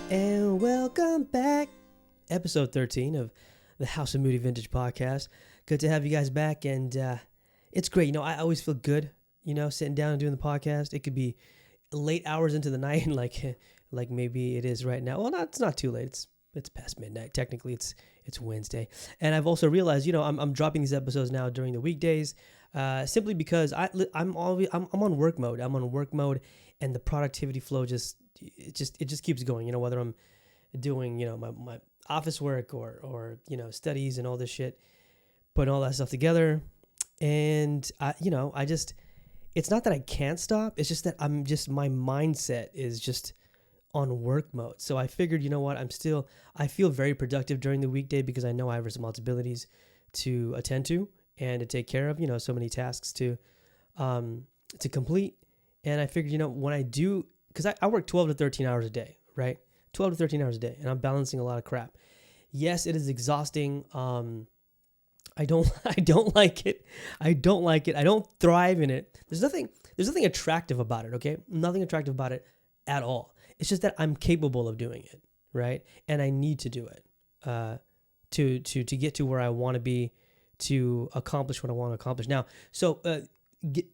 And welcome back. Episode 13 of the House of Moody Vintage podcast. Good to have you guys back. And it's great. I always feel good, sitting down and doing the podcast. It could be late hours into the night, like maybe it is right now. Well, it's not too late. It's past midnight. Technically, it's Wednesday. And I've also realized, I'm dropping these episodes now during the weekdays, simply because I'm on work mode. I'm on work mode, and the productivity flow just keeps going. Whether I'm doing my office work or studies and all this shit, putting all that stuff together, and it's not that I can't stop. It's just that my mindset is just on work mode. So I figured, I feel very productive during the weekday because I know I have responsibilities to attend to and to take care of, so many tasks to complete. And I figured, when I do, because I work 12 to 13 hours a day, right? 12 to 13 hours a day, and I'm balancing a lot of crap. Yes, it is exhausting. I don't like it. I don't thrive in it. There's nothing attractive about it, okay? Nothing attractive about it at all. It's just that I'm capable of doing it, right? And I need to do it to get to where I want to be, to accomplish what I want to accomplish. Now, so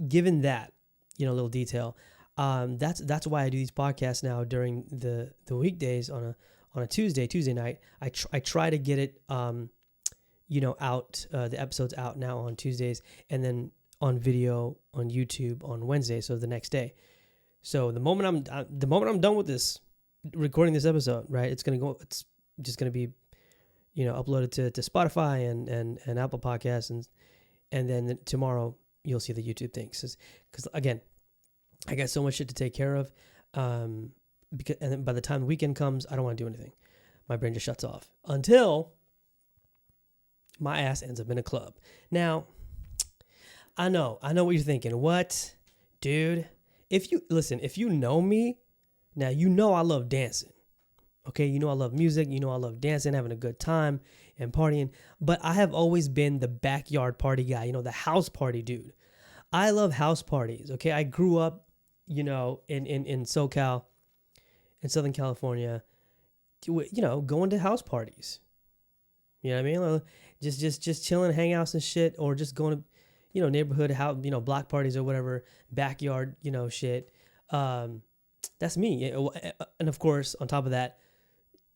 given that, little detail, that's why I do these podcasts now during the weekdays on a Tuesday night. I try to get it out, the episodes out now on Tuesdays, and then on video on YouTube on Wednesday, so the next day. So the moment I'm done with this, recording this episode, right, it's just gonna be uploaded to Spotify and Apple Podcasts, and then tomorrow you'll see the YouTube thing, because again, I got so much shit to take care of, and then by the time the weekend comes, I don't want to do anything. My brain just shuts off until my ass ends up in a club. Now, I know what you're thinking. What, dude? If you know me, now I love dancing. Okay, I love music. I love dancing, having a good time, and partying. But I have always been the backyard party guy. The house party dude. I love house parties. Okay, I grew up, in SoCal, in Southern California, going to house parties. You know what I mean? Just chilling, hangouts and shit, or just going to, neighborhood house, block parties or whatever, backyard, shit. That's me. And of course, on top of that,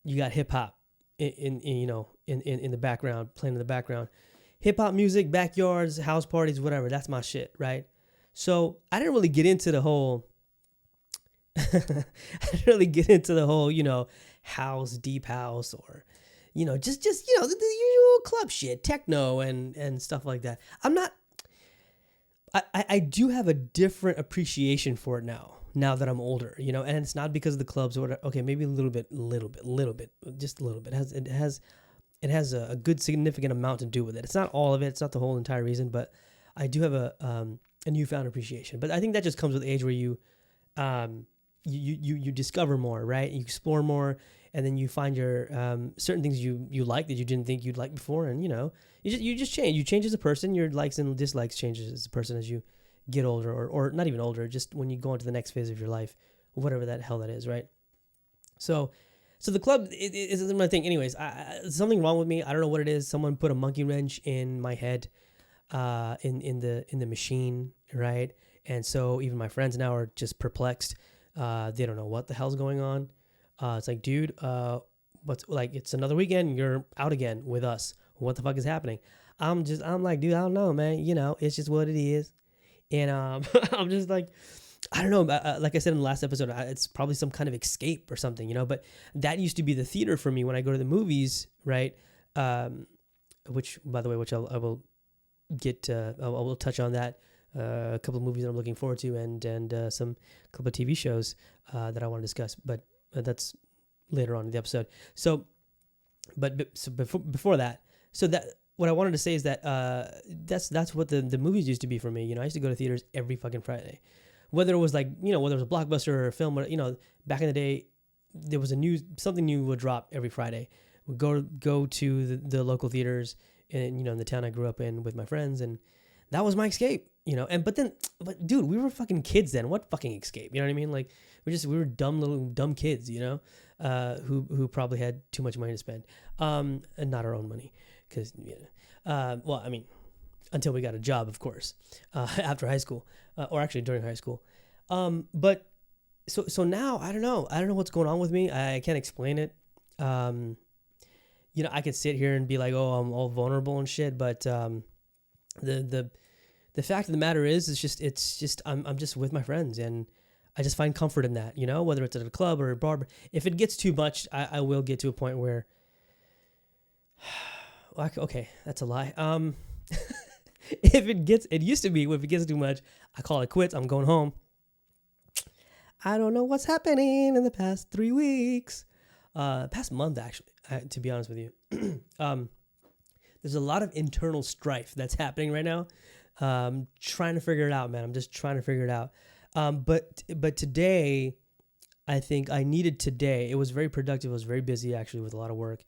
you got hip hop in the background, playing in the background. Hip hop music, backyards, house parties, whatever. That's my shit, right? So I didn't really get into the whole, house, deep house, or, just the usual club shit, techno and stuff like that. I do have a different appreciation for it now that I'm older, and it's not because of the clubs or whatever. Okay, maybe a little bit, just a little bit. It has a good significant amount to do with it. It's not all of it. It's not the whole entire reason, but I do have a newfound appreciation. But I think that just comes with age, where you discover more, right? You explore more, and then you find your certain things you like that you didn't think you'd like before, and you just change. You change as a person. Your likes and dislikes changes as a person as you get older, or not even older, just when you go into the next phase of your life, whatever that hell that is, right? So the club is my thing. Anyways, something wrong with me. I don't know what it is. Someone put a monkey wrench in my head, in the machine, right? And so even my friends now are just perplexed. They don't know what the hell's going on. It's like, dude, it's another weekend. You're out again with us. What the fuck is happening? I'm like, dude, I don't know, man. It's just what it is. And I'm just like, I don't know. Like I said in the last episode, it's probably some kind of escape or something, But that used to be the theater for me when I go to the movies, right? Which, by the way, I will get. I will touch on that. A couple of movies that I'm looking forward to, and some couple of TV shows that I want to discuss. But that's later on in the episode. So before that, what I wanted to say is that that's what the movies used to be for me. I used to go to theaters every fucking Friday, whether it was whether it was a blockbuster or a film. Back in the day, there was something new would drop every Friday. We'd go to the local theaters in the town I grew up in with my friends, and that was my escape. But dude, we were fucking kids then. What fucking escape? You know what I mean? Like we were dumb kids. who probably had too much money to spend, and not our own money, because well, I mean, until we got a job, of course, after high school, or actually during high school, but so now I don't know what's going on with me. I can't explain it. I could sit here and be like, oh, I'm all vulnerable and shit, but the fact of the matter is, it's just I'm just with my friends, and I just find comfort in that, whether it's at a club or a bar. If it gets too much, I will get to a point where, okay, that's a lie. It used to be, if it gets too much, I call it quits. I'm going home. I don't know what's happening in the past 3 weeks, past month, actually, to be honest with you. There's a lot of internal strife that's happening right now. Trying to figure it out, man. I'm just trying to figure it out. But today, I think I needed today. It was very productive. I was very busy, actually, with a lot of work.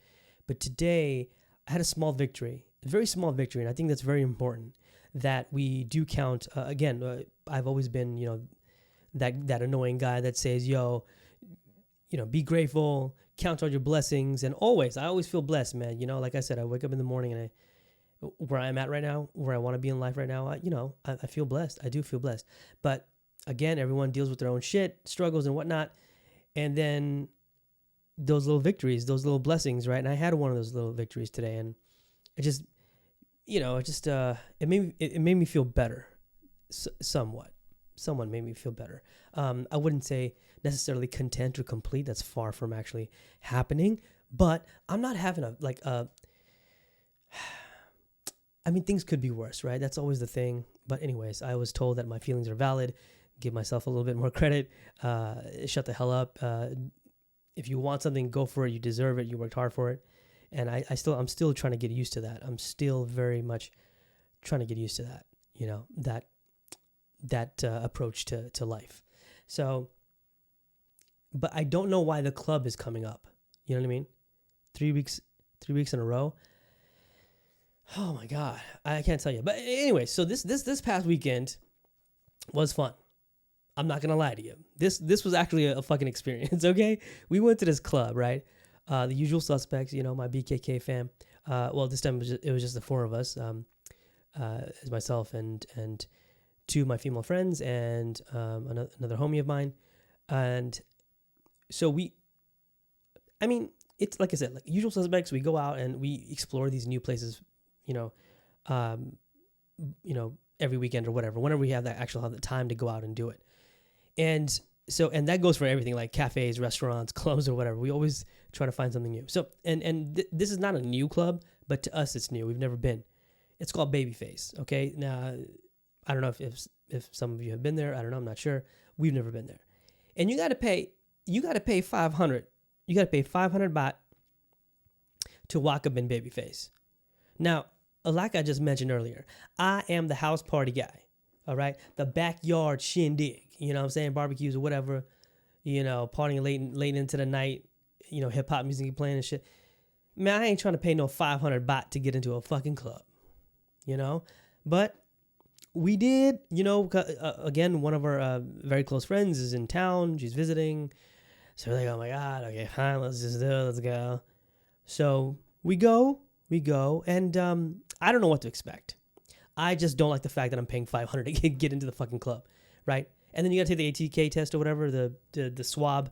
But today, I had a very small victory. And I think that's very important that we do count. Again, I've always been, that annoying guy that says, yo, be grateful, count all your blessings. And I always feel blessed, man. Like I said, I wake up in the morning and where I'm at right now, where I want to be in life right now, I feel blessed. I do feel blessed. But again, everyone deals with their own shit, struggles and whatnot. And then those little victories, those little blessings, right? And I had one of those little victories today, and it just, it made me feel better, somewhat. Someone made me feel better. I wouldn't say necessarily content or complete. That's far from actually happening. But I'm not having things could be worse, right? That's always the thing. But anyways, I was told that my feelings are valid. Give myself a little bit more credit. Shut the hell up. If you want something, go for it. You deserve it. You worked hard for it. And I'm still trying to get used to that. I'm still very much trying to get used to that, that approach to life. So, but I don't know why the club is coming up. You know what I mean? 3 weeks in a row. Oh my God, I can't tell you. But anyway, so this past weekend was fun. I'm not gonna lie to you. This was actually a fucking experience. Okay, we went to this club, right? The usual suspects, my BKK fam. Well, this time it was just the four of us. As myself and two of my female friends and another homie of mine, and so it's like I said, like usual suspects. We go out and we explore these new places. Every weekend or whatever, whenever we have the time to go out and do it. And that goes for everything, like cafes, restaurants, clubs, or whatever. We always try to find something new. So, this is not a new club, but to us, it's new. We've never been. It's called Babyface. Okay. Now, I don't know if some of you have been there. I don't know. I'm not sure. We've never been there. And you got to pay 500. You got to pay 500 baht to walk up in Babyface. Now, like I just mentioned earlier, I am the house party guy, all right? The backyard shindig, you know what I'm saying? Barbecues or whatever, partying late into the night, hip-hop music playing and shit. Man, I ain't trying to pay no 500 baht to get into a fucking club, But we did, again, one of our very close friends is in town. She's visiting. So we're like, oh, my God, okay, fine, let's just do it. Let's go. So we go, and I don't know what to expect. I just don't like the fact that I'm paying 500 to get into the fucking club, right? And then you gotta take the ATK test or whatever, the swab.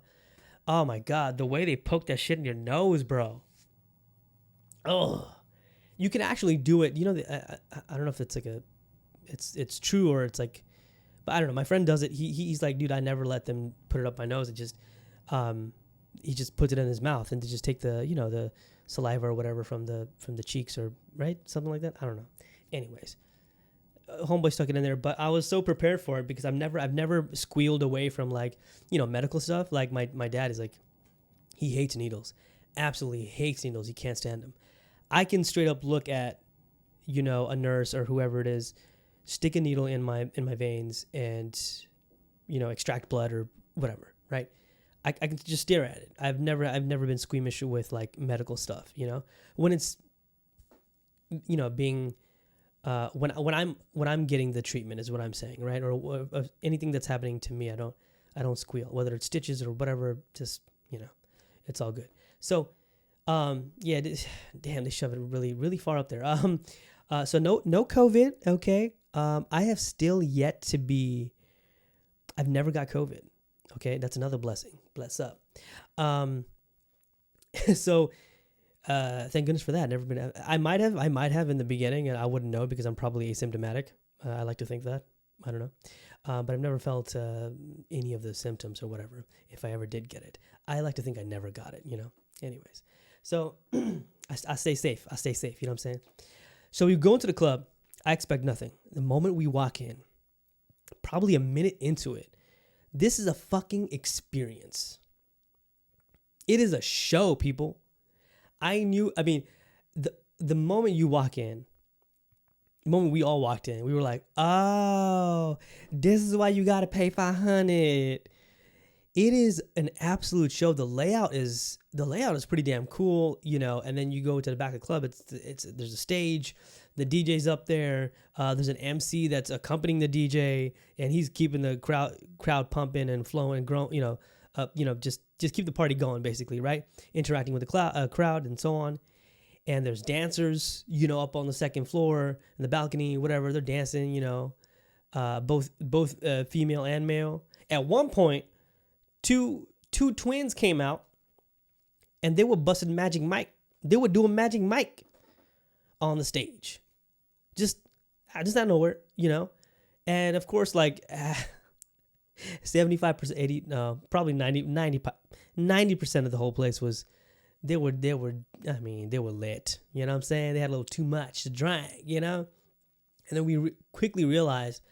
Oh my God, the way they poke that shit in your nose, bro. Oh, you can actually do it. I don't know if it's like it's true or it's like, but I don't know. My friend does it. He's like, dude, I never let them put it up my nose. It just, he just puts it in his mouth and to just take the saliva or whatever from the cheeks or right, something like that. I don't know. Anyways, homeboy stuck it in there, but I was so prepared for it because I've never squealed away from like medical stuff. Like my dad is like, he hates needles, absolutely hates needles. He can't stand them. I can straight up look at a nurse or whoever it is, stick a needle in my veins and extract blood or whatever, right? I can just stare at it. I've never been squeamish with like medical stuff, when it's being when I'm getting the treatment is what I'm saying, right? Or anything that's happening to me, I don't squeal, whether it's stitches or whatever. Just It's all good. So, yeah, damn, they shove it really, really far up there. So no COVID. Okay. I have still yet to be. I've never got COVID. Okay, that's another blessing. Bless up. So, thank goodness for that. Never been. I might have in the beginning, and I wouldn't know because I'm probably asymptomatic. I like to think that. I don't know. But I've never felt any of the symptoms or whatever. If I ever did get it, I like to think I never got it. Anyways, so I stay safe. You know what I'm saying? So we go into the club. I expect nothing. The moment we walk in, probably a minute into it, this is a fucking experience. It is a show, people. I mean, the moment you walk in, the moment we all walked in, we were like, oh, this is why you got to pay $500. It is an absolute show. The layout is pretty damn cool, and then you go to the back of the club. There's a stage, the DJ's up there. There's an MC that's accompanying the DJ, and he's keeping the crowd pumping and flowing, growing, just keep the party going, basically, right? Interacting with the crowd and so on. And there's dancers, up on the second floor, in the balcony, whatever. They're dancing, both female and male. At one point, two twins came out, and they were busting Magic Mike. They were doing Magic Mike on the stage, just out of nowhere, And of course, like 75%, 80, no, probably 90% of the whole place was. They were lit. You know what I'm saying? They had a little too much to drink, And then we quickly realized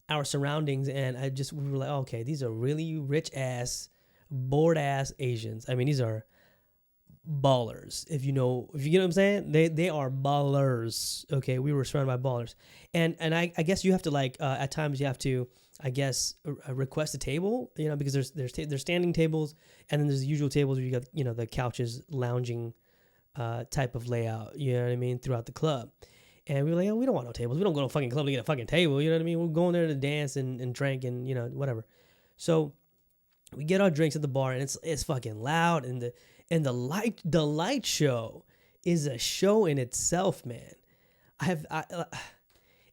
our surroundings, and we were like, oh, okay, these are really rich ass, bored ass Asians. I mean, these are ballers. If you know what I'm saying, they are ballers. Okay, we were surrounded by ballers, and I guess you have to at times you have to. I guess request a table, because there's standing tables, and then there's the usual tables where you got the couches, lounging type of layout, you know what I mean, throughout the club. And we were like, oh, we don't want no tables. We don't go to a fucking club to get a fucking table, you know what I mean? We're going there to dance and drink and whatever. So we get our drinks at the bar, and it's fucking loud, and the light show is a show in itself, man.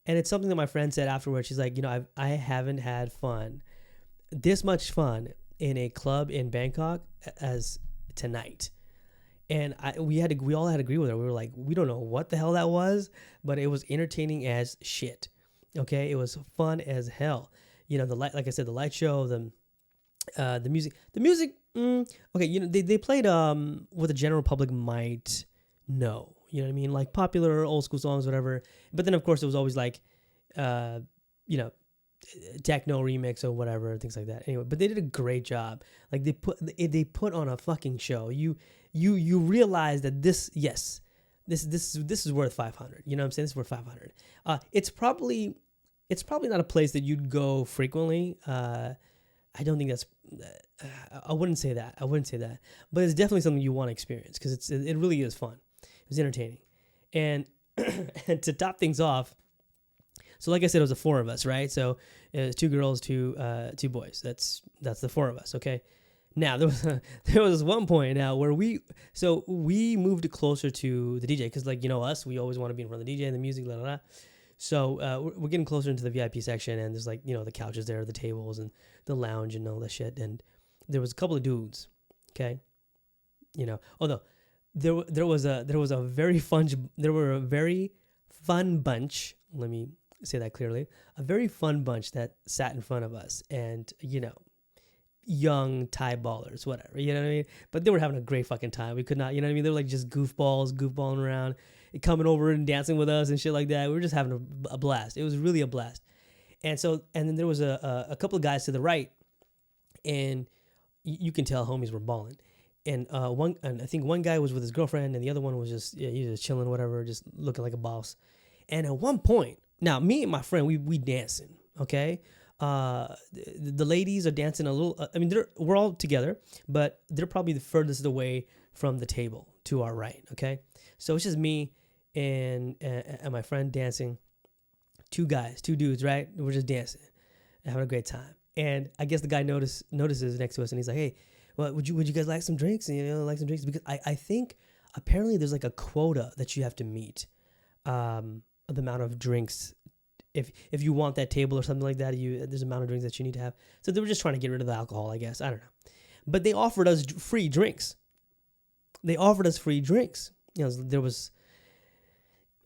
And it's something that my friend said afterwards. She's like, I haven't had this much fun in a club in Bangkok as tonight. And we all had to agree with her. We were like, we don't know what the hell that was, but it was entertaining as shit. Okay, it was fun as hell. The light, like I said, the light show, the music. Okay, they played what the general public might know. You know what I mean? Like popular old school songs, whatever. But then, of course, it was always like, techno remix or whatever, things like that. Anyway, but they did a great job. Like they put on a fucking show. You realize that this is worth $500. You know what I'm saying? This is worth $500. It's probably not a place that you'd go frequently. I don't think that's. I wouldn't say that. But it's definitely something you want to experience because it really is fun. It was entertaining. And and to top things off, so like I said, it was the four of us, right? So it was 2 girls, two boys. That's the 4 of us, okay? Now there was one point now where we moved closer to the DJ because us, we always want to be in front of the DJ and the music, blah, blah, blah. So we're getting closer into the VIP section, and there's the couches there, the tables, and the lounge and all that shit. And there was a couple of dudes, okay? There was a very fun bunch. Let me say that clearly. A very fun bunch that sat in front of us, and young Thai ballers, whatever. You know what I mean? But they were having a great fucking time. We could not, you know what I mean? They were like just goofballing around, coming over and dancing with us and shit like that. We were just having a blast. It was really a blast. And then there was a couple of guys to the right, and you can tell homies were balling. And I think one guy was with his girlfriend, and the other one was just he was just chilling, whatever, just looking like a boss. And at one point, now me and my friend, we dancing, okay. The ladies are dancing a little. We're all together, but they're probably the furthest away from the table to our right, okay. So it's just me and my friend dancing. 2 dudes, right? We're just dancing, having a great time. And I guess the guy notices next to us, and he's like, "Hey, Well, would you guys like some drinks? Like some drinks because I think apparently there's like a quota that you have to meet, the amount of drinks. If you want that table or something like that, there's an amount of drinks that you need to have. So they were just trying to get rid of the alcohol, I guess. I don't know, but they offered us free drinks. There was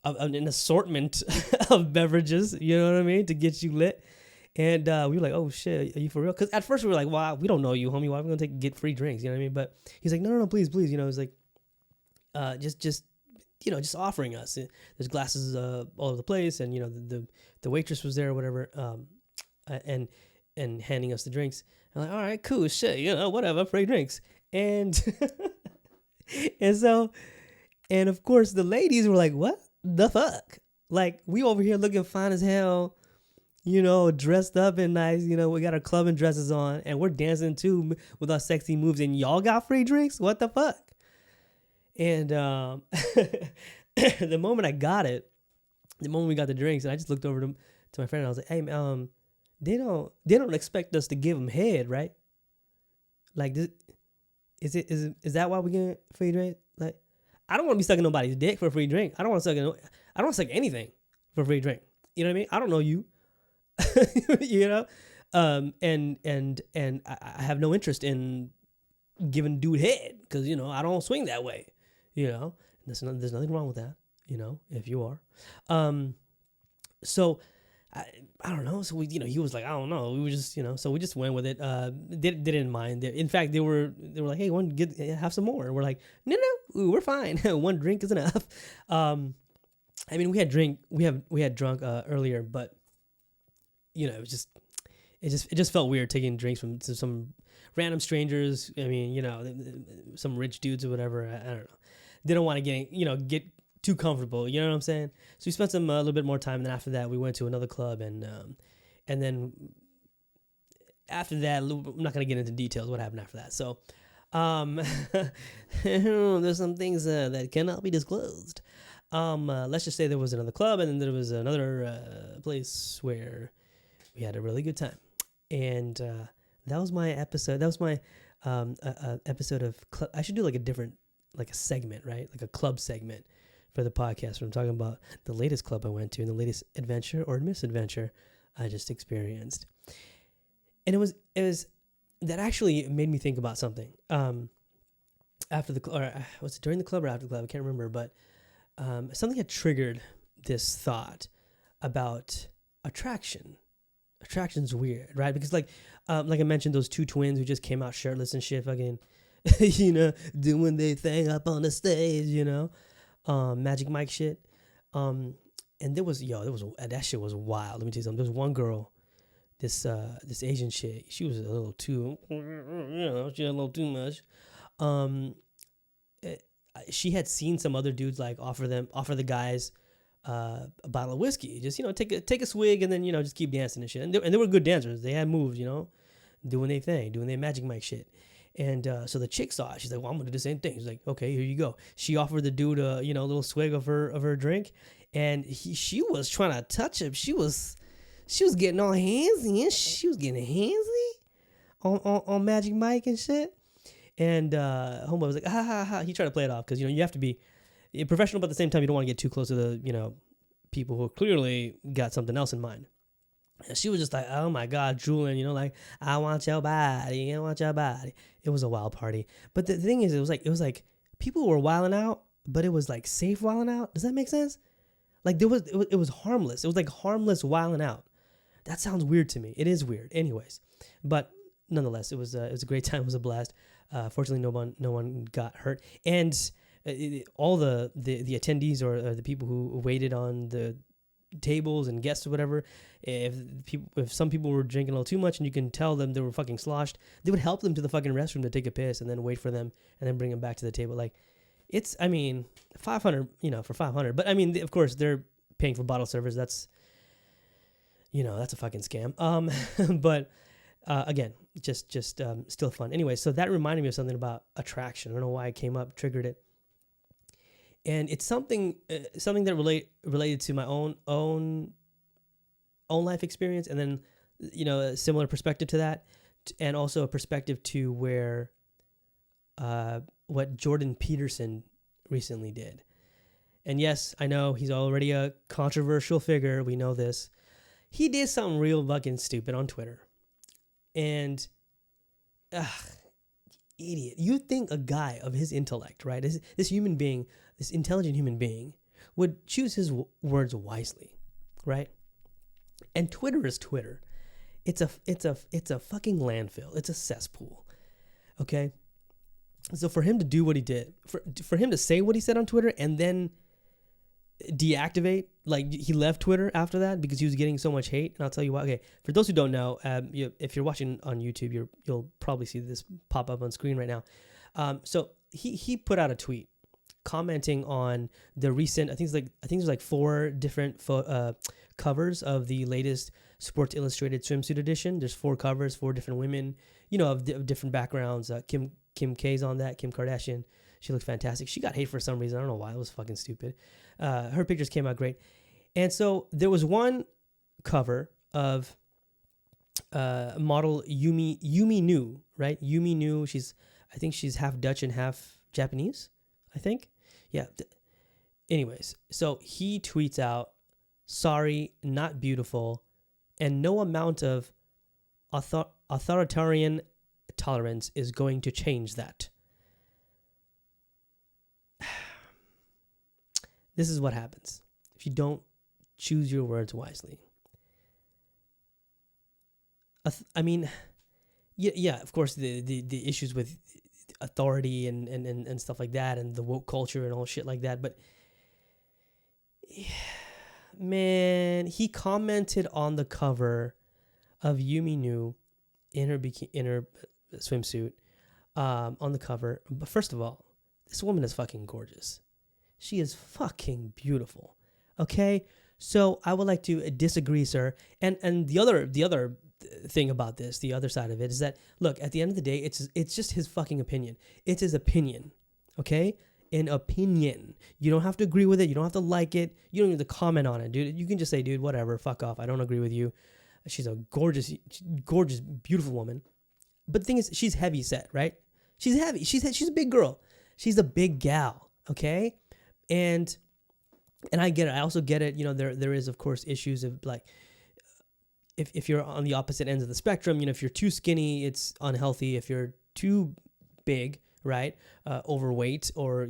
an assortment of beverages, you know what I mean, to get you lit. And we were like, oh shit, are you for real? Because at first we were like, wow, we don't know you, homie. Why are we gonna get free drinks? You know what I mean? But he's like, no, please. He's like, just offering us. There's glasses all over the place, and the waitress was there or whatever, and handing us the drinks. I'm like, all right, cool, shit, whatever, free drinks. And and of course the ladies were like, what the fuck? Like, we over here looking fine as hell, dressed up and nice, we got our clubbing dresses on and we're dancing too with our sexy moves, and y'all got free drinks? What the fuck? And the moment we got the drinks, and I just looked over to my friend and I was like, hey, they don't expect us to give them head, right? Like, is that why we get free drink? Like, I don't want to be sucking nobody's dick for a free drink. I don't want to suck anything for a free drink. You know what I mean? I don't know you. And I have no interest in giving dude head because I don't swing that way. There's nothing wrong with that. If you are, so I don't know. So he was like, I don't know. We were just, so we just went with it. They didn't mind. In fact, they were like, hey, have some more. And we're like, no, we're fine. One drink is enough. I mean, we had drunk earlier, but it just felt weird taking drinks from some random strangers. I mean, some rich dudes or whatever. I don't know. They don't want to get too comfortable. You know what I'm saying? So we spent a little bit more time. And then after that, we went to another club, and then after that, I'm not going to get into details what happened after that. So, there's some things that cannot be disclosed. Let's just say there was another club, and then there was another place where we had a really good time. And that was my episode. That was my episode of club. I should do like a segment, right? Like a club segment for the podcast where I'm talking about the latest club I went to and the latest adventure or misadventure I just experienced. And it was that actually made me think about something. Was it during the club or after the club? I can't remember, but something had triggered this thought about attraction. Attraction's weird, right? Because like I mentioned, those two twins who just came out shirtless and shit, fucking, doing their thing up on the stage, Magic Mike shit. And that shit was wild. Let me tell you something. There was one girl, this Asian chick. She was a little too, she had a little too much. She had seen some other dudes like offer the guys a bottle of whiskey. Just take a swig and then just keep dancing and shit. And they were good dancers. They had moves, doing their thing, doing their Magic Mike shit. And so the chick saw it. She's like, well, I'm gonna do the same thing. She's like, okay, here you go. She offered the dude a little swig of her drink, and she was trying to touch him. She was getting all handsy, and she was getting handsy on Magic Mike and shit. And homeboy was like, ha ha ha. He tried to play it off because you have to be professional, but at the same time you don't want to get too close to the people who clearly got something else in mind. And she was just like, oh my God, drooling, like, I want your body, I want your body. It was a wild party. But the thing is, it was like people were wilding out, but it was like safe wilding out. Does that make sense? Like it was harmless. It was like harmless wilding out. That sounds weird to me. It is weird. Anyways, but nonetheless, it was a great time. It was a blast. Fortunately, no one got hurt. And all the attendees or the people who waited on the tables and guests or whatever, if some people were drinking a little too much and you can tell them they were fucking sloshed, they would help them to the fucking restroom to take a piss and then wait for them and then bring them back to the table. Like, it's, I mean, $500, for $500, but I mean, of course they're paying for bottle service. That's, that's a fucking scam. But again, just still fun. Anyway, so that reminded me of something about attraction. I don't know why it came up, triggered it. And it's something that related to my own life experience, and then a similar perspective to that, and also a perspective to where what Jordan Peterson recently did. And yes, I know he's already a controversial figure. We know this. He did something real fucking stupid on Twitter. And, idiot. You think a guy of his intellect, right? This human being, this intelligent human being, would choose his words wisely, right? And Twitter is Twitter. It's a fucking landfill. It's a cesspool. Okay? So for him to do what he did, for him to say what he said on Twitter and then deactivate, like he left Twitter after that because he was getting so much hate. And I'll tell you why. Okay, for those who don't know, if you're watching on YouTube, you'll probably see this pop up on screen right now. So he put out a tweet commenting on the recent, I think there's like 4 different covers of the latest Sports Illustrated swimsuit edition. There's 4 covers, 4 different women, of different backgrounds. Kim K's on that, Kim Kardashian. She looks fantastic. She got hate for some reason. I don't know why. It was fucking stupid. Her pictures came out great. And so there was one cover of model Yumi Nu, right? Yumi Nu. I think she's half Dutch and half Japanese, I think. Yeah. Anyways, so he tweets out, "Sorry, not beautiful, and no amount of authoritarian tolerance is going to change that." This is what happens if you don't choose your words wisely. I mean, yeah, of course, the issues with authority and stuff like that, and the woke culture and all shit like that. But man, he commented on the cover of Yumi Nu in her swimsuit on the cover. But first of all, this woman is fucking gorgeous. She is fucking beautiful. Okay? So I would like to disagree, sir. And the other thing about this, the other side of it, is that, look, at the end of the day, it's just his fucking opinion. It's his opinion. Okay? An opinion. You don't have to agree with it. You don't have to like it. You don't have to comment on it, dude. You can just say, dude, whatever, fuck off. I don't agree with you. She's a gorgeous, beautiful woman. But the thing is, she's heavy set, right? She's heavy. She's a big girl. She's a big gal. Okay? And I get it. I also get it. There is, of course, issues of like, if you're on the opposite ends of the spectrum, if you're too skinny, it's unhealthy. If you're too big, right, overweight, or,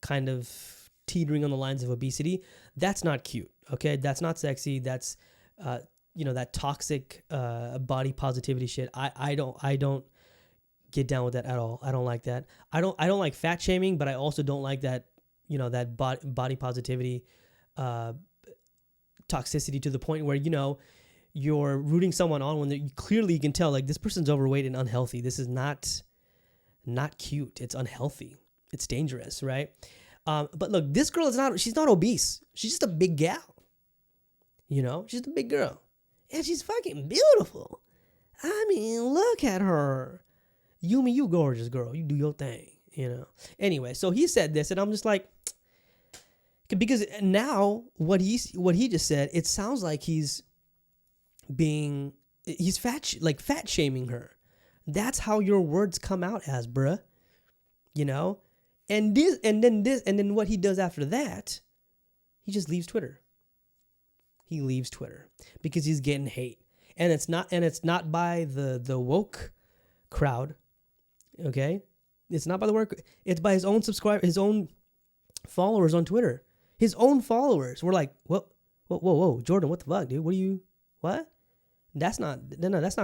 kind of teetering on the lines of obesity, that's not cute. Okay. That's not sexy. That's, that toxic, body positivity shit. I don't get down with that at all. I don't like that. I don't like fat shaming, but I also don't like that, that body positivity, toxicity to the point where, you're rooting someone on when clearly you can tell, like, this person's overweight and unhealthy. This is not cute. It's unhealthy. It's dangerous, right? But look, this girl she's not obese. She's just a big gal. She's a big girl. And she's fucking beautiful. I mean, look at her. Yumi, you gorgeous girl. You do your thing, Anyway, so he said this, and I'm just like, because now what he just said, it sounds like he's fat shaming her. That's how your words come out as, bruh. And then what he does after that, he just leaves Twitter. He leaves Twitter because he's getting hate. And it's not by the woke crowd. Okay? It's not by the work. It's by his own his own followers on Twitter. His own followers were like, whoa, Jordan, what the fuck, dude? What? That's not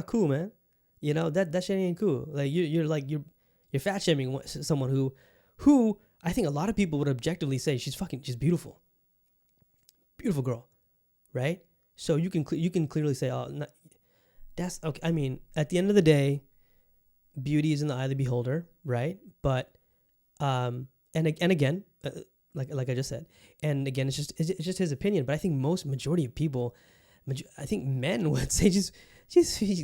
cool, man. That shit ain't cool. Like you're fat shaming someone who I think a lot of people would objectively say she's beautiful. Beautiful girl, right? So you can clearly say, that's okay. I mean, at the end of the day, beauty is in the eye of the beholder, right? But and again, like I just said, and again, it's just his opinion. But I think majority of people, I think men would say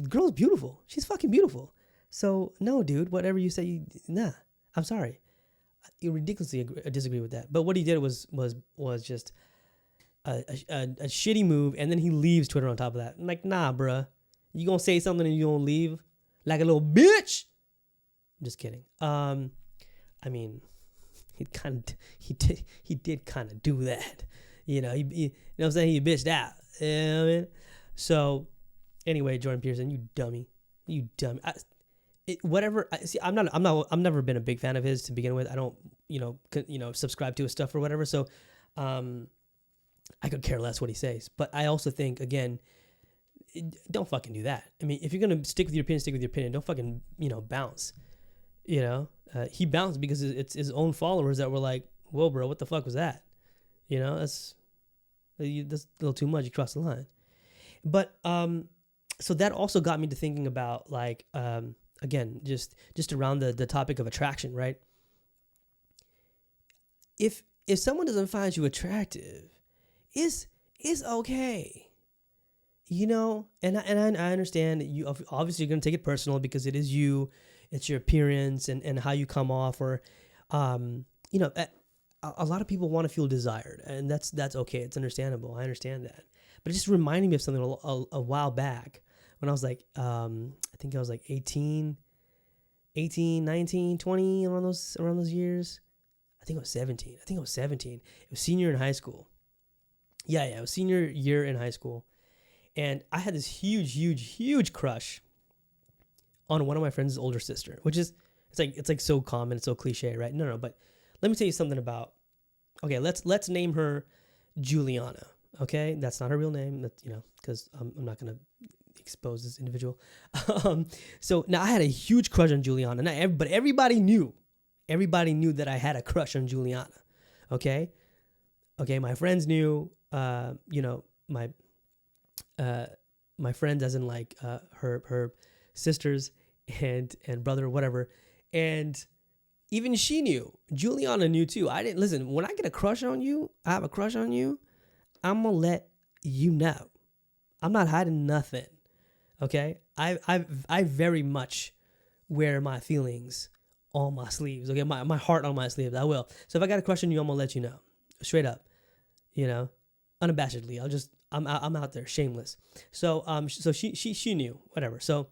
girl's beautiful. She's fucking beautiful. So no, dude, whatever you say, nah. I'm sorry, you ridiculously disagree with that. But what he did was just a shitty move, and then he leaves Twitter on top of that. I'm like, nah, bruh, you gonna say something and you gonna leave like a little bitch? I'm just kidding. I mean, he did kind of do that. You know, you know what I'm saying? He bitched out. You know what I mean? So, anyway, Jordan Peterson, you dummy. You dummy. I've never been a big fan of his to begin with. I don't, subscribe to his stuff or whatever. So, I could care less what he says. But I also think, again, don't fucking do that. I mean, if you're going to stick with your opinion, stick with your opinion. Don't fucking, bounce. He bounced because it's his own followers that were like, whoa, bro, what the fuck was that? That's a little too much. You crossed the line. But, so that also got me to thinking about, like, again, just around the topic of attraction, right? If someone doesn't find you attractive, it's okay. And I understand that you obviously you're going to take it personal because it is you, it's your appearance and how you come off, or, a lot of people want to feel desired, and that's okay. It's understandable. I understand that. But it just reminded me of something a while back when I was like, I think I was like 18, 19, 20, around those years. I think I was 17. It was senior in high school. Yeah, it was senior year in high school. And I had this huge crush on one of my friend's older sister, which is, it's like so common, it's so cliche, right? No, but let me tell you something about, okay, let's name her Juliana, okay? That's not her real name, because I'm not going to expose this individual. So now I had a huge crush on Juliana, but everybody knew that I had a crush on Juliana, okay? Okay, my friends knew, my friends, as in like her sisters and brother or whatever, and even she knew. Juliana knew too. I didn't listen. When I get a crush on you, I have a crush on you, I'm gonna let you know. I'm not hiding nothing. Okay, I very much wear my feelings on my sleeves. Okay, my heart on my sleeves. I will. So if I got a crush on you, I'm gonna let you know, straight up. Unabashedly. I'm out there, shameless. So so she knew, whatever. So,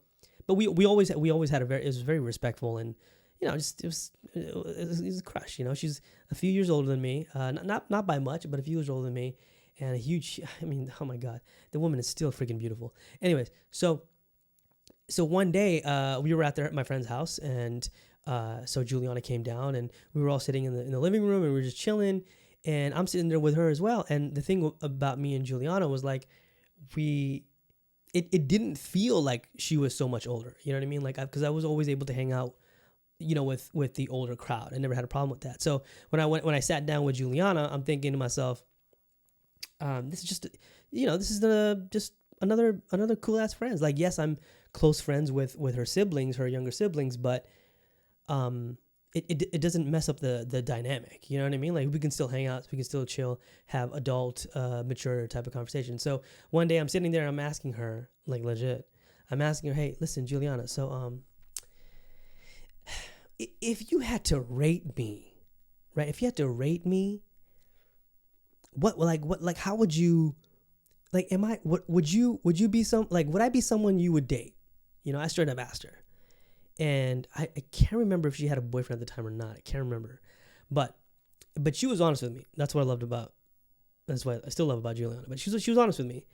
but we always had it was very respectful, and it was a crush. She's a few years older than me, not by much, but a few years older than me, and a huge. I mean, oh my God, the woman is still freaking beautiful. Anyways, so one day we were at my friend's house, and so Juliana came down, and we were all sitting in the living room, and we were just chilling. And I'm sitting there with her as well. And the thing about me and Juliana was like, it didn't feel like she was so much older. You know what I mean? Like, because I was always able to hang out, with the older crowd. I never had a problem with that. So when I sat down with Juliana, I'm thinking to myself, this is just, this is just another cool ass friends. Like, yes, I'm close friends with her siblings, her younger siblings, but, it doesn't mess up the dynamic. You know what I mean? Like, we can still hang out, we can still chill, have adult, mature type of conversation. So one day I'm sitting there, I'm asking her, like, legit, I'm asking her, hey, listen, Juliana, so if you had to rate me, right? If you had to rate me, how would you, like, would you be would I be someone you would date? I straight up asked her. And I can't remember if she had a boyfriend at the time or not. I can't remember. But she was honest with me. That's what I loved about. That's what I still love about Juliana. But she was honest with me.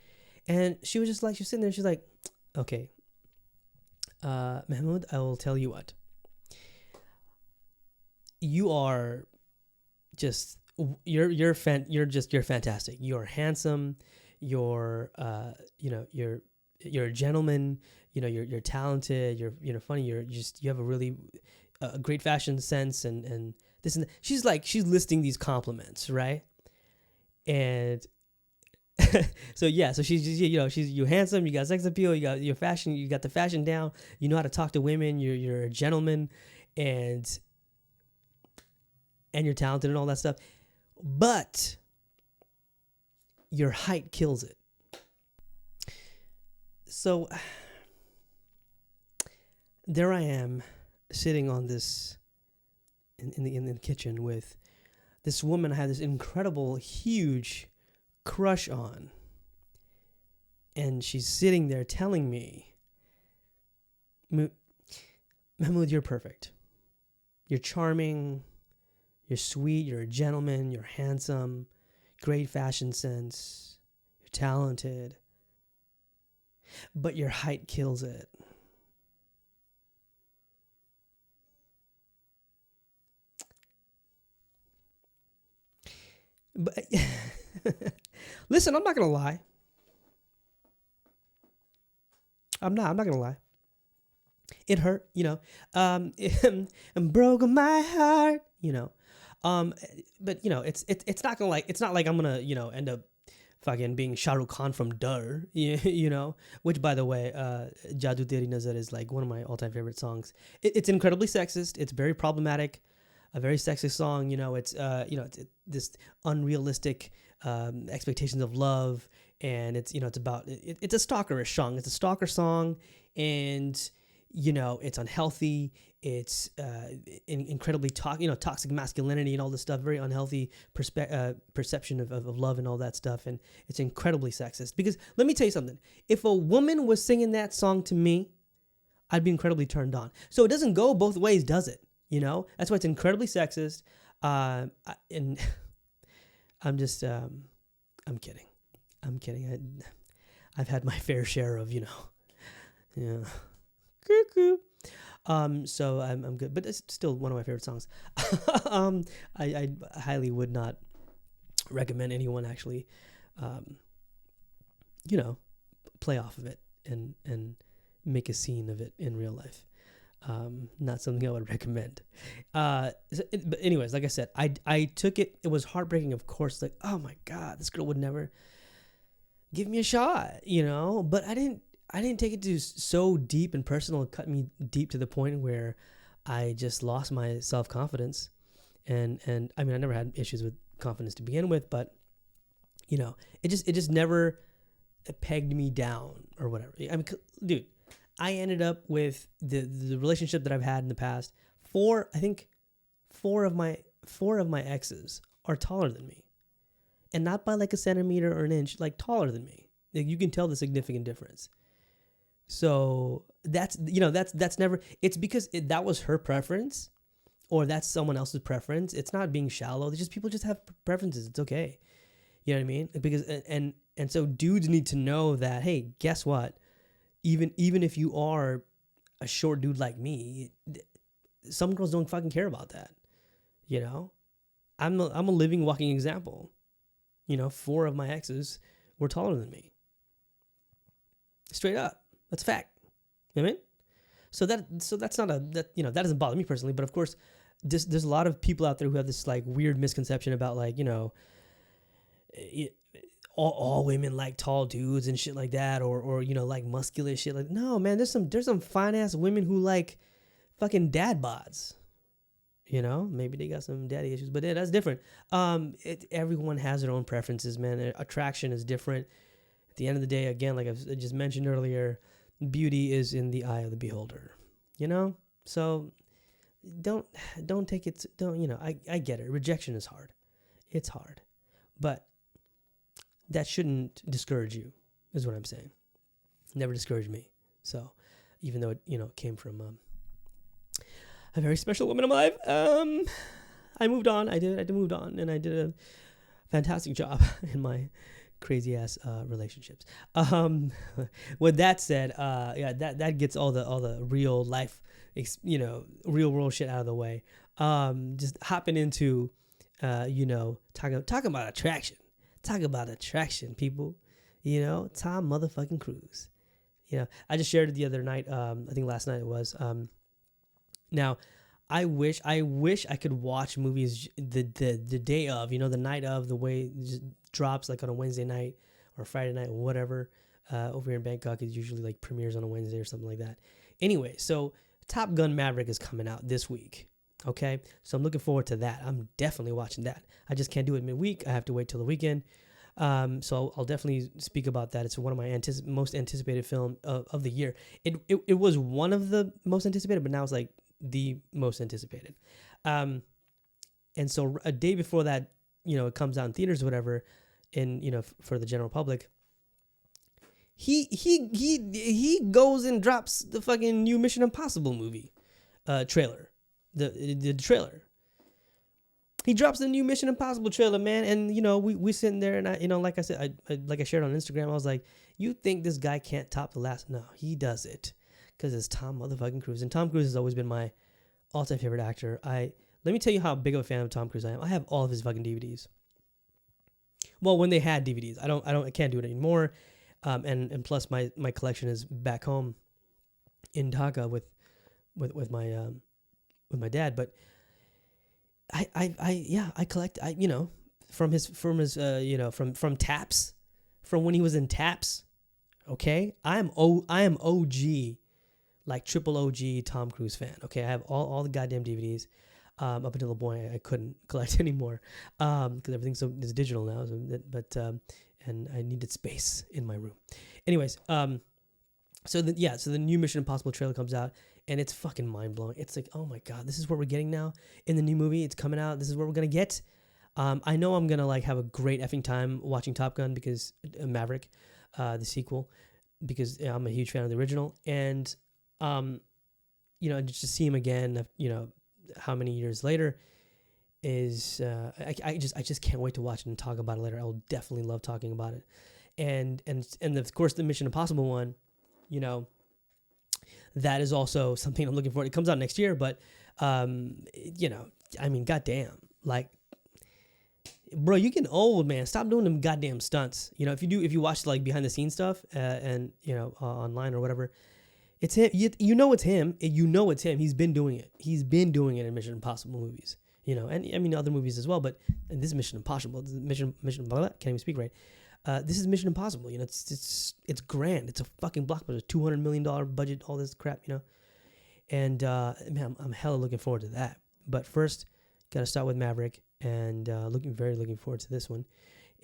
And she was just like, she was sitting there. She's like, okay, Mahmood, I will tell you what. You are just, you're fantastic. You're handsome. You're a gentleman. You're talented, you're funny, you have a really great fashion sense and this and that. She's listing these compliments, right? And so she's you're handsome, you got sex appeal, you got your fashion, you got the fashion down, you know how to talk to women, you're a gentleman, and you're talented and all that stuff. But your height kills it. So there I am, sitting on this in the kitchen with this woman I had this incredible, huge crush on, and she's sitting there telling me, Mahmood, you're perfect. You're charming, you're sweet, you're a gentleman, you're handsome, great fashion sense, you're talented, but your height kills it. But listen, I'm not gonna lie. I'm not gonna lie. It hurt, it broke my heart, but it's not gonna it's not like I'm gonna, end up fucking being Shah Rukh Khan from Dur, which by the way, Jadoo Teri Nazar is like one of my all-time favorite songs. It's incredibly sexist. It's very problematic, a very sexist song. It's this unrealistic expectations of love, and it's about it's a stalkerish song. It's a stalker song, and it's unhealthy. It's incredibly toxic masculinity and all this stuff. Very unhealthy perception of love and all that stuff, and it's incredibly sexist. Because let me tell you something: if a woman was singing that song to me, I'd be incredibly turned on. So it doesn't go both ways, does it? That's why it's incredibly sexist. And I'm just, I'm kidding. I've had my fair share of, cuckoo. So I'm good, but it's still one of my favorite songs. I highly would not recommend anyone actually, play off of it and make a scene of it in real life. Not something I would recommend. But anyways, like I said, I took it. It was heartbreaking, of course. Like, oh my God, this girl would never give me a shot, But I didn't take it to so deep and personal. It cut me deep to the point where I just lost my self-confidence. And I mean, I never had issues with confidence to begin with, but it just never pegged me down or whatever. I mean, dude, I ended up with the relationship that I've had in the past. Four of my exes are taller than me, and not by like a centimeter or an inch, like taller than me. Like, you can tell the significant difference. So that's never. It's because that was her preference, or that's someone else's preference. It's not being shallow. It's just people just have preferences. It's okay. You know what I mean? Because and so dudes need to know that, hey, guess what? Even if you are a short dude like me, some girls don't fucking care about that. I'm a living, walking example. 4 of my exes were taller than me. Straight up, that's a fact. You know what I mean? So that's not that doesn't bother me personally. But of course, there's a lot of people out there who have this like weird misconception about like all women like tall dudes and shit like that, or like muscular shit. Like, no, man, there's some fine ass women who like fucking dad bods. Maybe they got some daddy issues, but yeah, that's different. Everyone has their own preferences, man. Attraction is different. At the end of the day, again, like I just mentioned earlier, beauty is in the eye of the beholder. So don't take it. I get it. Rejection is hard. It's hard, but that shouldn't discourage you, is what I'm saying. Never discouraged me. So, even though it came from a very special woman in my life, I moved on. I moved on, and I did a fantastic job in my crazy ass relationships. With that said, that gets all the real life, real world shit out of the way. Just hopping into, talking about attraction. Talk about attraction, people. Tom motherfucking Cruise. I just shared it the other night. I think last night it was. Now, I wish I could watch movies the day of, the night of, the way it just drops like on a Wednesday night or Friday night or whatever. Over here in Bangkok, it usually like premieres on a Wednesday or something like that. Anyway, so Top Gun Maverick is coming out this week. Okay, so I'm looking forward to that. I'm definitely watching that. I just can't do it midweek. I have to wait till the weekend. So I'll definitely speak about that. It's one of my most anticipated film of the year. It was one of the most anticipated, but now it's like the most anticipated. And so a day before that, it comes out in theaters or whatever, and for the general public, he goes and drops the fucking new Mission Impossible movie trailer. the trailer. He drops the new Mission Impossible trailer, man, and we sitting there, and I like I said, I shared on Instagram, I was like, you think this guy can't top the last? No, he does it, because it's Tom motherfucking Cruise, and Tom Cruise has always been my all-time favorite actor. Let me tell you how big of a fan of Tom Cruise I am. I have all of his fucking DVDs. Well, when they had DVDs, I can't do it anymore, and plus my collection is back home in Dhaka with my dad, but. I collect from Taps, from when he was in Taps. Okay, I am OG, like triple OG Tom Cruise fan. Okay, I have all the goddamn DVDs. Up until the point I couldn't collect anymore because everything is digital now. And I needed space in my room. Anyways, so the new Mission Impossible trailer comes out. And it's fucking mind-blowing. It's like, oh my God, this is what we're getting now in the new movie. It's coming out. This is what we're going to get. I know I'm going to like have a great effing time watching Top Gun because Maverick, the sequel, because I'm a huge fan of the original. And, just to see him again, how many years later is, I just can't wait to watch it and talk about it later. I will definitely love talking about it. And of course the Mission Impossible one, that is also something I'm looking for. It comes out next year, but, goddamn. Like, bro, you getting old, man. Stop doing them goddamn stunts. If you watch, like, behind-the-scenes stuff online or whatever, it's him. It's him. It's him. He's been doing it. He's been doing it in Mission Impossible movies, and, other movies as well. But in this Mission Impossible, Mission, can't even speak right. This is Mission Impossible, it's grand. It's a fucking blockbuster, $200 million budget, all this crap, And, man, I'm hella looking forward to that. But first, got to start with Maverick, and looking forward to this one.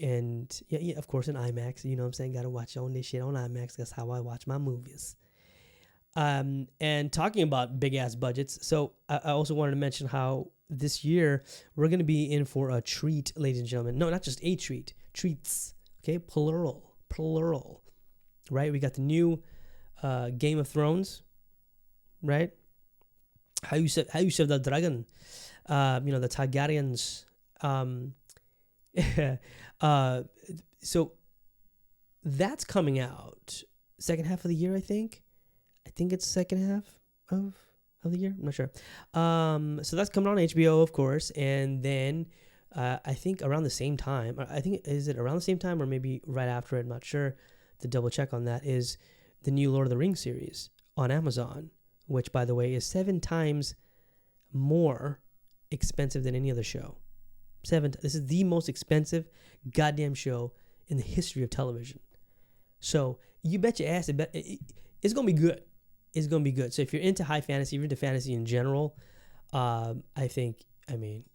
And, yeah, of course, in IMAX, you know what I'm saying? Got to watch on this shit on IMAX. That's how I watch my movies. And talking about big-ass budgets, so I also wanted to mention how this year we're going to be in for a treat, ladies and gentlemen. No, not just a treat, treats. Okay, plural, right? We got the new Game of Thrones, right? How you save the dragon, the Targaryens. So that's coming out second half of the year, I think. I think it's second half of the year. I'm not sure. So that's coming on HBO, of course, and then. I think around the same time, is it around the same time or maybe right after it? I'm not sure. To double check on that is the new Lord of the Rings series on Amazon, which, by the way, is 7 times more expensive than any other show. This is the most expensive goddamn show in the history of television. So you bet your ass it's going to be good. It's going to be good. So if you're into high fantasy, if you're into fantasy in general,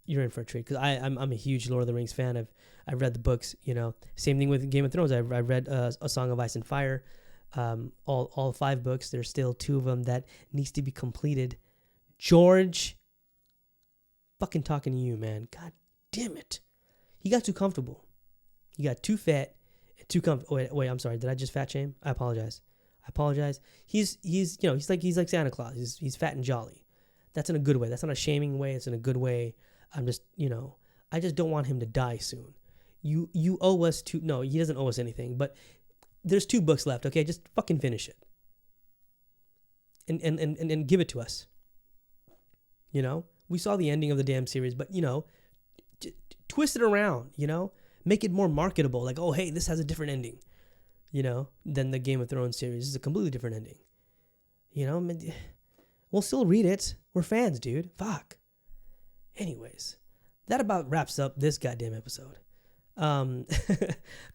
you're in for a treat, because I'm a huge Lord of the Rings fan. I've read the books, Same thing with Game of Thrones. I read A Song of Ice and Fire, all 5 books. There's still 2 of them that needs to be completed. George, fucking talking to you, man. God damn it. He got too comfortable. He got too fat and too comfortable. Wait, I'm sorry. Did I just fat shame? I apologize. He's like Santa Claus. He's fat and jolly. That's in a good way. That's not a shaming way. It's in a good way. I'm just, I just don't want him to die soon. You owe us no, he doesn't owe us anything, but there's 2 books left, okay? Just fucking finish it. And give it to us. We saw the ending of the damn series, but, twist it around, Make it more marketable. Like, oh, hey, this has a different ending, than the Game of Thrones series. This is a completely different ending. We'll still read it. We're fans, dude. Fuck. Anyways, that about wraps up this goddamn episode.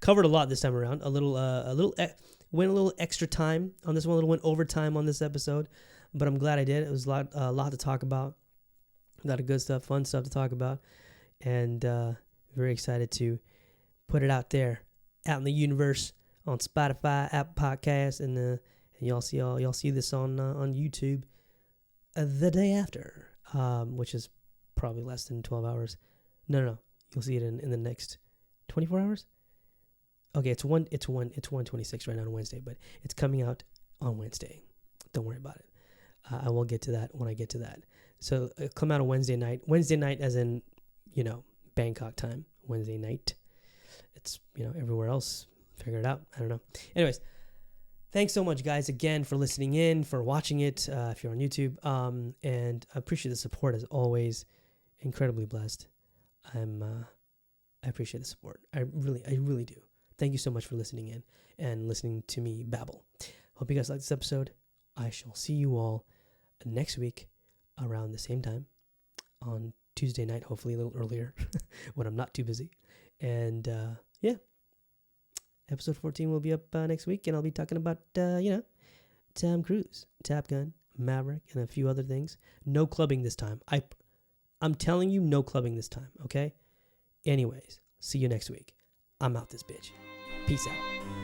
Covered a lot this time around. Went a little extra time on this one. Went overtime on this episode, but I'm glad I did. It was a lot to talk about. A lot of good stuff, fun stuff to talk about, and very excited to put it out there, out in the universe, on Spotify, Apple Podcasts, and y'all see this on YouTube the day after, which is probably less than 12 hours. No. You'll see it in the next 24 hours. Okay, it's 1:26 right now on Wednesday, but it's coming out on Wednesday. Don't worry about it. I will get to that when I get to that. So come out on Wednesday night. Wednesday night as in, Bangkok time. Wednesday night. It's, everywhere else. Figure it out. I don't know. Anyways, thanks so much, guys, again, for listening in, for watching it, if you're on YouTube. And I appreciate the support, as always. Incredibly blessed. I appreciate the support. I really do. Thank you so much for listening in and listening to me babble. Hope you guys liked this episode. I shall see you all next week around the same time on Tuesday night, hopefully a little earlier when I'm not too busy. And yeah, episode 14 will be up next week, and I'll be talking about, Tom Cruise, Top Gun, Maverick, and a few other things. No clubbing this time. I'm telling you, no clubbing this time, okay? Anyways, see you next week. I'm out this bitch. Peace out.